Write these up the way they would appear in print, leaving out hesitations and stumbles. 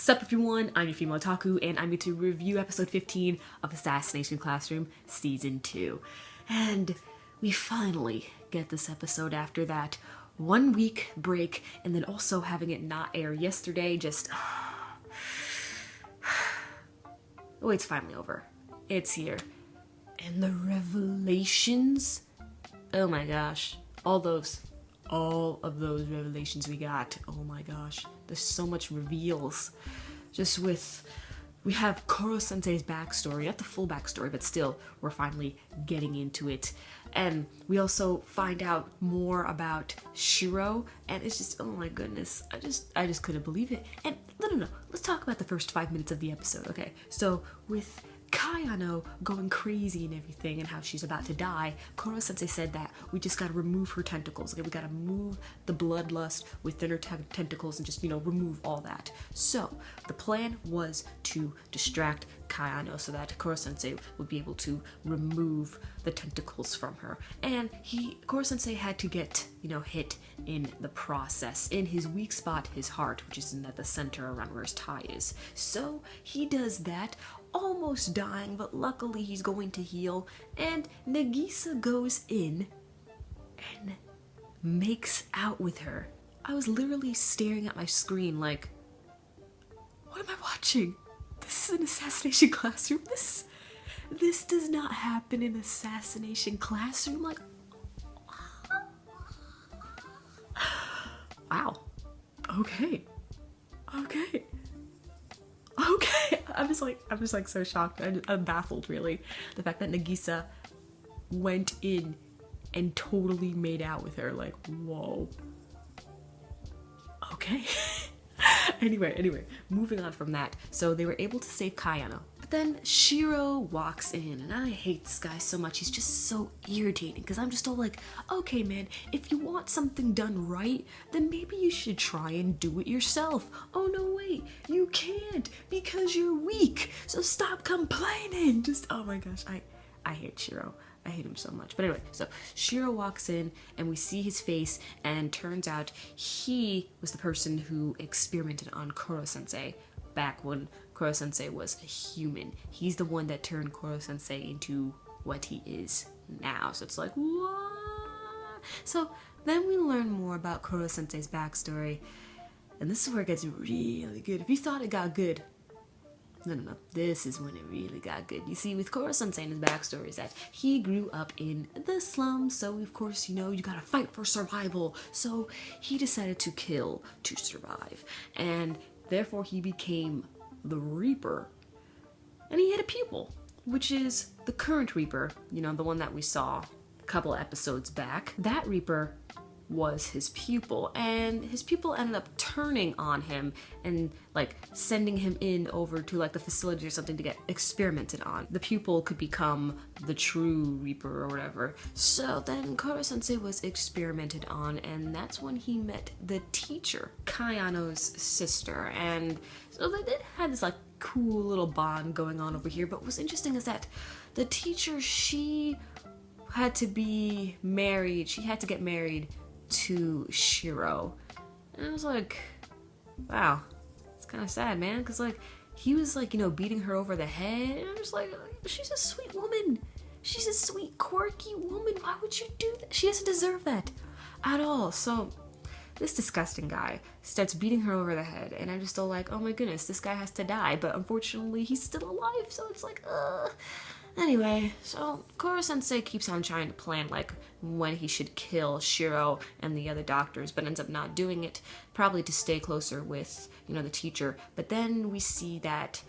Sup everyone, I'm your female otaku, and I'm going to review episode 15 of Assassination Classroom Season 2. And we finally get this episode after that 1 week break, and then also having it not air yesterday, just... Oh, it's finally over. It's here. And the revelations? Oh my gosh. All of those revelations we got. Oh my gosh. There's so much reveals. Just with... We have Koro-sensei's backstory. Not the full backstory, but still, we're finally getting into it. And we also find out more about Shiro. And it's just, oh my goodness. I just couldn't believe it. And no. Let's talk about the first 5 minutes of the episode, okay? So, with Kayano going crazy and everything and how she's about to die, Koro-sensei said that we just gotta remove her tentacles. Okay, we gotta move the bloodlust within her tentacles and just, remove all that. So, the plan was to distract Kayano so that Koro-sensei would be able to remove the tentacles from her. And Koro-sensei had to get, hit in the process, in his weak spot, his heart, which is at the center around where his tie is. So, he does that, almost dying, but luckily he's going to heal, and Nagisa goes in and makes out with her. I was literally staring at my screen like, what am I watching? This is an Assassination Classroom. This does not happen in Assassination Classroom. Like, wow. Okay. I'm just like so shocked. I'm baffled, really. The fact that Nagisa went in and totally made out with her. Like, whoa. Okay. Anyway, moving on from that. So they were able to save Kayano. But then Shiro walks in, and I hate this guy so much. He's just so irritating, because I'm just all like, okay man, if you want something done right, then maybe you should try and do it yourself. Oh no, wait, you can't, because you're weak, so stop complaining. Just, oh my gosh, I hate Shiro. I hate him so much. But anyway, so Shiro walks in and we see his face, and turns out he was the person who experimented on Koro-sensei back when Koro-sensei was a human. He's the one that turned Koro-sensei into what he is now. So it's like, what? So then we learn more about Koro-sensei's backstory, and this is where it gets really good. If you thought it got good, no. This is when it really got good. You see, with Koro-sensei and his backstory is that he grew up in the slums, so of course, you gotta fight for survival. So he decided to kill to survive, and therefore he became the Reaper. And he had a pupil, which is the current Reaper, the one that we saw a couple episodes back. That Reaper was his pupil, and his pupil ended up turning on him and sending him in over to the facility or something to get experimented on. The pupil could become the true Reaper or whatever. So then Koro-sensei was experimented on, and that's when he met the teacher, Kayano's sister. And so they did have this cool little bond going on over here. But what's interesting is that the teacher, she had to be married. She had to get married to Shiro. And I was like, wow, it's kind of sad, man, because he was beating her over the head, and I'm just like, she's a sweet woman, she's a sweet quirky woman, why would you do that? She doesn't deserve that at all. So this disgusting guy starts beating her over the head, and I'm just all like, oh my goodness, this guy has to die, but unfortunately he's still alive, so it's like, Anyway, so Koro-sensei keeps on trying to plan when he should kill Shiro and the other doctors, but ends up not doing it, probably to stay closer with, the teacher. But then we see that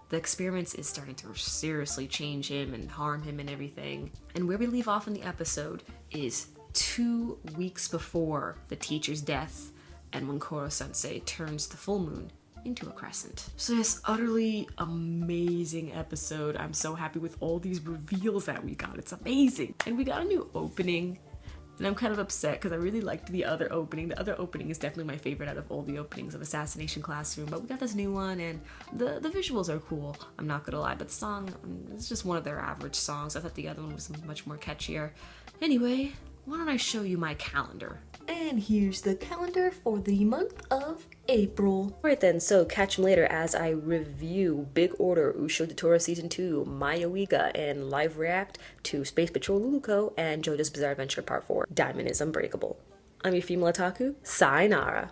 the experiments is starting to seriously change him and harm him and everything. And where we leave off in the episode is 2 weeks before the teacher's death, and when Koro-sensei turns the full moon into a crescent. So this utterly amazing episode. I'm so happy with all these reveals that we got. It's amazing. And we got a new opening, and I'm kind of upset because I really liked the other opening. The other opening is definitely my favorite out of all the openings of Assassination Classroom, but we got this new one, and the visuals are cool, I'm not gonna lie, but the song, it's just one of their average songs. I thought the other one was much more catchier. Anyway, why don't I show you my calendar? And here's the calendar for the month of April. Alright then, so catch me later as I review Big Order Usho Totoro Season 2, Mayoiga, and live react to Space Patrol Luluko and JoJo's Bizarre Adventure Part 4, Diamond is Unbreakable. I'm your female otaku, sayonara.